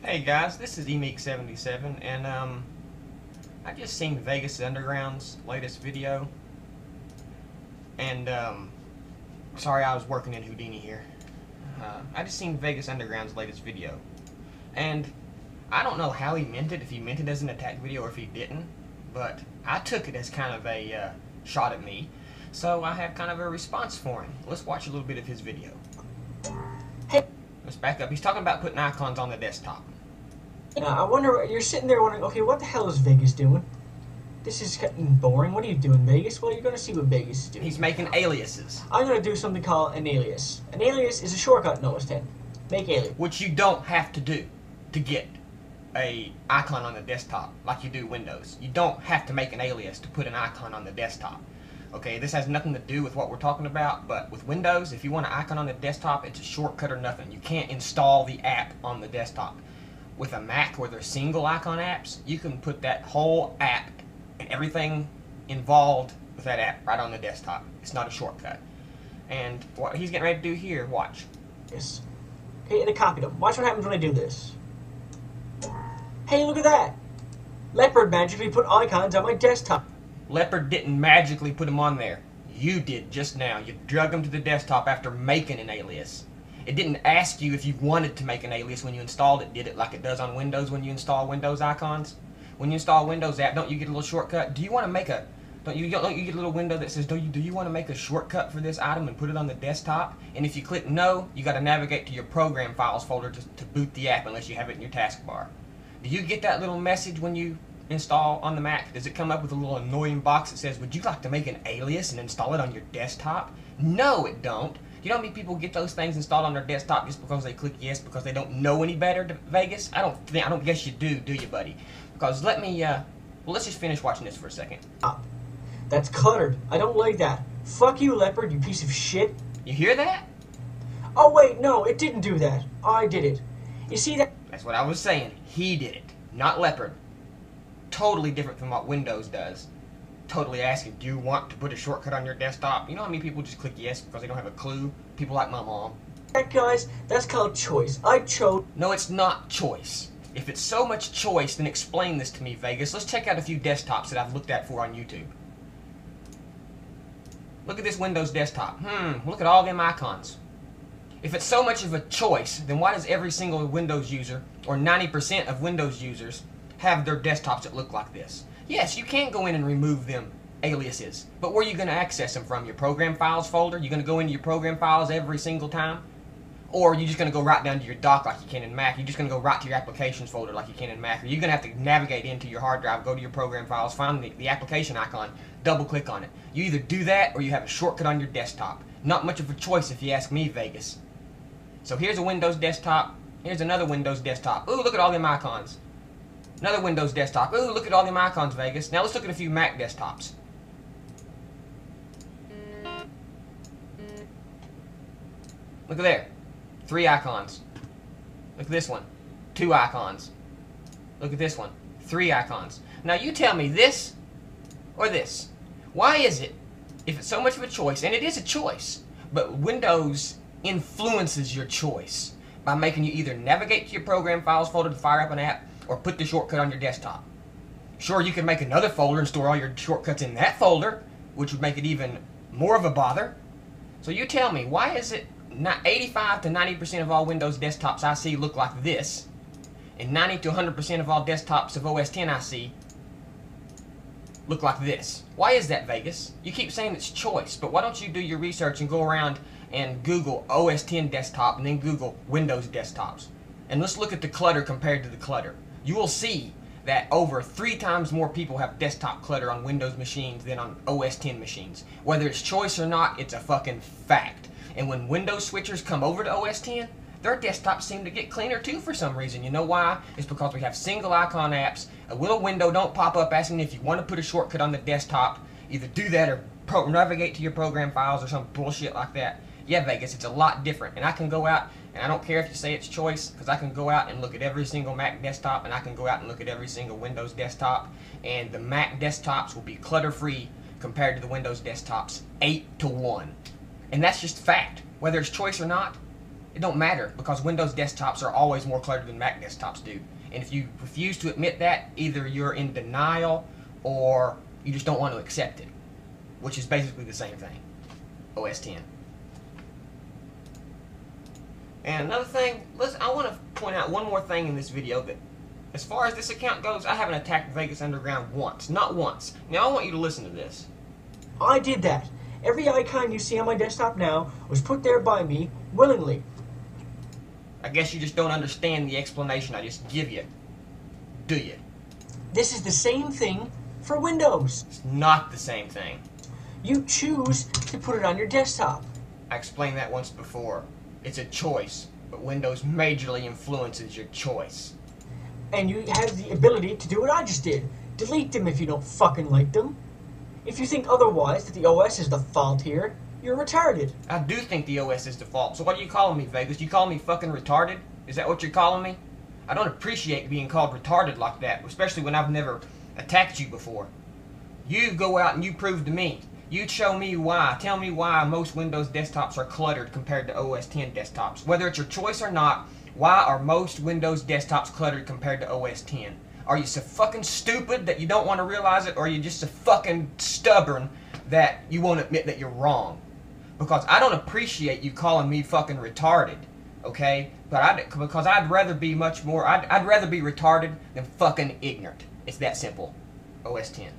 Hey guys, this is Emeek77, and I just seen VegasUnderground's latest video, and sorry I was working in Houdini here. I just seen VegasUnderground's latest video, and I don't know how he meant it, if he meant it as an attack video or if he didn't, but I took it as kind of a shot at me, so I have kind of a response for him. Let's watch a little bit of his video. Let's back up. He's talking about putting icons on the desktop. I wonder, you're sitting there wondering, okay, what the hell is Vegas doing? This is getting boring. What are you doing, Vegas? Well, you're going to see what Vegas is doing. He's making aliases. I'm going to do something called an alias. An alias is a shortcut in OS X. Make alias. Which you don't have to do to get a icon on the desktop like you do Windows. You don't have to make an alias to put an icon on the desktop. Okay, this has nothing to do with what we're talking about, but with Windows, if you want an icon on the desktop, it's a shortcut or nothing. You can't install the app on the desktop. With a Mac where there's single icon apps, you can put that whole app and everything involved with that app right on the desktop. It's not a shortcut. And what he's getting ready to do here, watch. Yes. Okay, and I copied them. Watch what happens when I do this. Hey, look at that! Leopard magically put icons on my desktop. Leopard didn't magically put them on there. You did just now. You drug them to the desktop after making an alias. It didn't ask you if you wanted to make an alias when you installed it, did it? Like it does on Windows when you install Windows icons. When you install a Windows app, don't you get a little shortcut? Do you want to make a? Don't you get a little window that says, do you want to make a shortcut for this item and put it on the desktop? And if you click no, you got to navigate to your program files folder to boot the app unless you have it in your taskbar. Do you get that little message when you install on the Mac? Does it come up with a little annoying box that says, would you like to make an alias and install it on your desktop? No, it don't. You know how many people get those things installed on their desktop just because they click yes because they don't know any better, Vegas? I don't guess you do you, buddy? Because let's just finish watching this for a second. That's cluttered. I don't like that. Fuck you, Leopard, you piece of shit. You hear that? Oh wait, no, it didn't do that. I did it. You see that? That's what I was saying. He did it, not Leopard. Totally different from what Windows does. Totally asking, do you want to put a shortcut on your desktop? You know how many people just click yes because they don't have a clue? People like my mom. That, guys, that's called choice. I chose. No, it's not choice. If it's so much choice, then explain this to me, Vegas. Let's check out a few desktops that I've looked at for on YouTube. Look at this Windows desktop. Look at all them icons. If it's so much of a choice, then why does every single Windows user, or 90% of Windows users, have their desktops that look like this? Yes, you can go in and remove them aliases, but where are you going to access them from? Your program files folder? You're going to go into your program files every single time? Or are you just going to go right down to your dock like you can in Mac? You're just going to go right to your applications folder like you can in Mac? Or you're going to have to navigate into your hard drive, go to your program files, find the application icon, double click on it. You either do that or you have a shortcut on your desktop. Not much of a choice if you ask me, Vegas. So here's a Windows desktop. Here's another Windows desktop. Ooh, look at all them icons. Another Windows desktop. Ooh, look at all them icons, Vegas. Now let's look at a few Mac desktops. Look at there. 3 icons. Look at this one. 2 icons. Look at this one. 3 icons. Now you tell me this or this. Why is it, if it's so much of a choice, and it is a choice, but Windows influences your choice by making you either navigate to your program files folder to fire up an app or put the shortcut on your desktop. Sure, you can make another folder and store all your shortcuts in that folder, which would make it even more of a bother. So you tell me, why is it not 85 to 90% of all Windows desktops I see look like this, and 90 to 100% of all desktops of OS X I see look like this? Why is that, Vegas? You keep saying it's choice, but why don't you do your research and go around and Google OS X desktop and then Google Windows desktops? And let's look at the clutter compared to the clutter. You will see that over 3 times more people have desktop clutter on Windows machines than on OS X machines. Whether it's choice or not, it's a fucking fact. And when Windows switchers come over to OS X, their desktops seem to get cleaner too for some reason. You know why? It's because we have single icon apps. A little window don't pop up asking if you want to put a shortcut on the desktop. Either do that or navigate to your program files or some bullshit like that. Yeah, Vegas, it's a lot different. And I can go out, and I don't care if you say it's choice, because I can go out and look at every single Mac desktop, and I can go out and look at every single Windows desktop, and the Mac desktops will be clutter-free compared to the Windows desktops 8 to 1. And that's just fact. Whether it's choice or not, It don't matter, because Windows desktops are always more cluttered than Mac desktops do. And if you refuse to admit that, either you're in denial or you just don't want to accept it, which is basically the same thing. OS X. And another thing, I want to point out one more thing in this video, that as far as this account goes, I haven't attacked Vegas Underground once. Not once. Now I want you to listen to this. I did that. Every icon you see on my desktop now was put there by me willingly. I guess you just don't understand the explanation I just give you. Do you? This is the same thing for Windows. It's not the same thing. You choose to put it on your desktop. I explained that once before. It's a choice, but Windows majorly influences your choice. And you have the ability to do what I just did. Delete them if you don't fucking like them. If you think otherwise, that the OS is the fault here, you're retarded. I do think the OS is the fault. So what are you calling me, Vegas? You calling me fucking retarded? Is that what you're calling me? I don't appreciate being called retarded like that, especially when I've never attacked you before. You go out and you prove to me. You show me why. Tell me why most Windows desktops are cluttered compared to OS X desktops. Whether it's your choice or not, why are most Windows desktops cluttered compared to OS X? Are you so fucking stupid that you don't want to realize it, or are you just so fucking stubborn that you won't admit that you're wrong? Because I don't appreciate you calling me fucking retarded, okay? Because I'd rather be much more, I'd rather be retarded than fucking ignorant. It's that simple. OS X.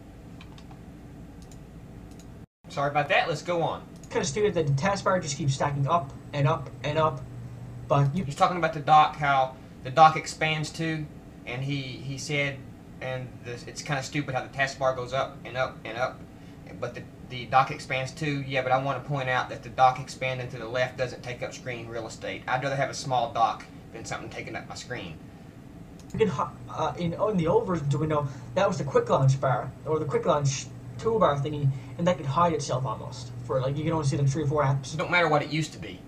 Sorry about that, let's go on. Kind of stupid that the taskbar just keeps stacking up and up and up, but you... He's talking about the dock, how the dock expands too, and he said, and it's kind of stupid how the taskbar goes up and up and up, but the dock expands too. Yeah, but I want to point out that the dock expanding to the left doesn't take up screen real estate. I'd rather have a small dock than something taking up my screen. You can, in the old versions of Windows, that was the quick launch bar, or the quick launch toolbar thingy, and that could hide itself almost. For like, you can only see like 3 or 4 apps. It don't matter what it used to be.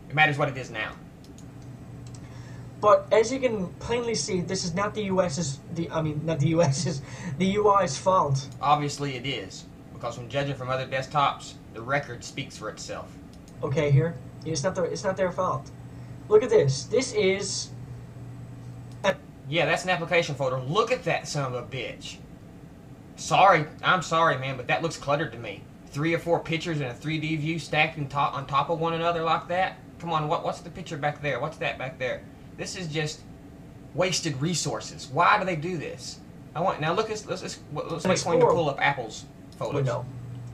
It matters what it is now. But as you can plainly see, this is not the UI's fault. Obviously it is, because when judging from other desktops, the record speaks for itself. Okay, here, it's not their fault. Look at this. This is... Yeah, that's an application folder. Look at that son of a bitch. Sorry, I'm sorry, man, but that looks cluttered to me. 3 or 4 pictures in a 3D view stacked on top of one another like that? Come on, what's the picture back there? What's that back there? This is just wasted resources. Why do they do this? Now look, let's explain to pull up Apple's photos. Window.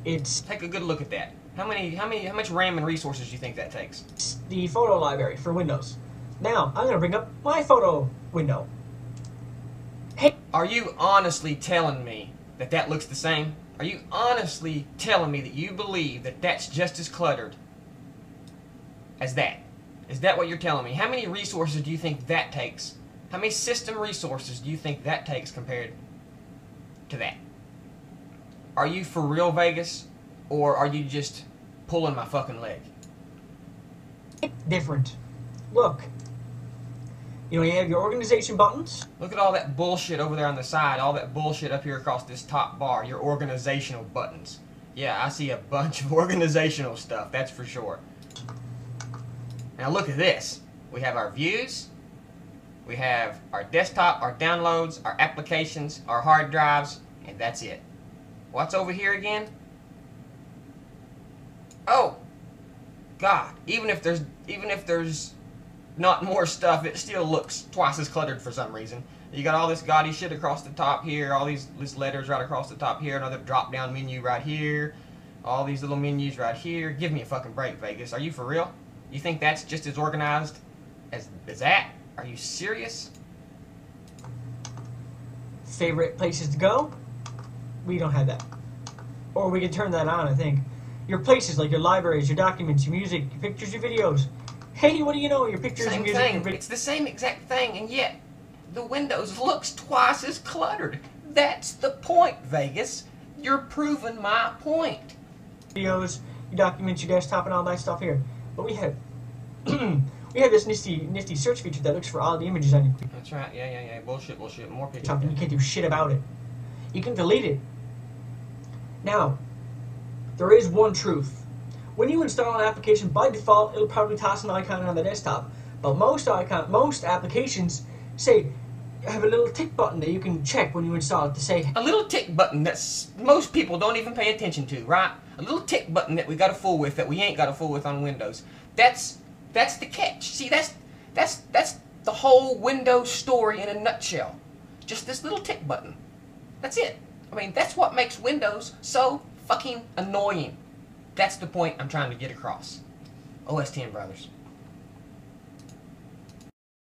It's... Take a good look at that. How much RAM and resources do you think that takes? It's the photo library for Windows. Now, I'm gonna bring up my photo window. Hey, are you honestly telling me that that looks the same? Are you honestly telling me that you believe that that's just as cluttered as that? Is that what you're telling me? How many resources do you think that takes? How many system resources do you think that takes compared to that? Are you for real, Vegas? Or are you just pulling my fucking leg? Different. Look. You know, you have your organization buttons. Look at all that bullshit over there on the side. All that bullshit up here across this top bar. Your organizational buttons. Yeah, I see a bunch of organizational stuff. That's for sure. Now look at this. We have our views. We have our desktop, our downloads, our applications, our hard drives, and that's it. What's over here again? Oh, God! Even if there's not more stuff, it still looks twice as cluttered for some reason. You got all this gaudy shit across the top here, all these letters right across the top here, another drop-down menu right here, all these little menus right here. Give me a fucking break, Vegas. Are you for real? You think that's just as organized as that? Are you serious? Favorite places to go? We don't have that. Or we can turn that on, I think. Your places, like your libraries, your documents, your music, your pictures, your videos. Hey, what do you know? Your pictures, same your music, thing. your videos. It's the same exact thing, and yet the Windows looks twice as cluttered. That's the point, Vegas. You're proving my point. Videos, your documents, your desktop, and all that stuff here. But we have we have this nifty search feature that looks for all the images on your computer. That's right. Yeah. Bullshit. More pictures. Something you can't do shit about it. You can delete it. Now, there is one truth. when you install an application, by default, it'll probably toss an icon on the desktop. But most applications say have a little tick button that you can check when you install it to say a little tick button that most people don't even pay attention to, right? A little tick button that we got to fool with that we ain't got to fool with on Windows. That's the catch. See, that's the whole Windows story in a nutshell. Just this little tick button. That's it. I mean, that's what makes Windows so fucking annoying. That's the point I'm trying to get across. OS X brothers.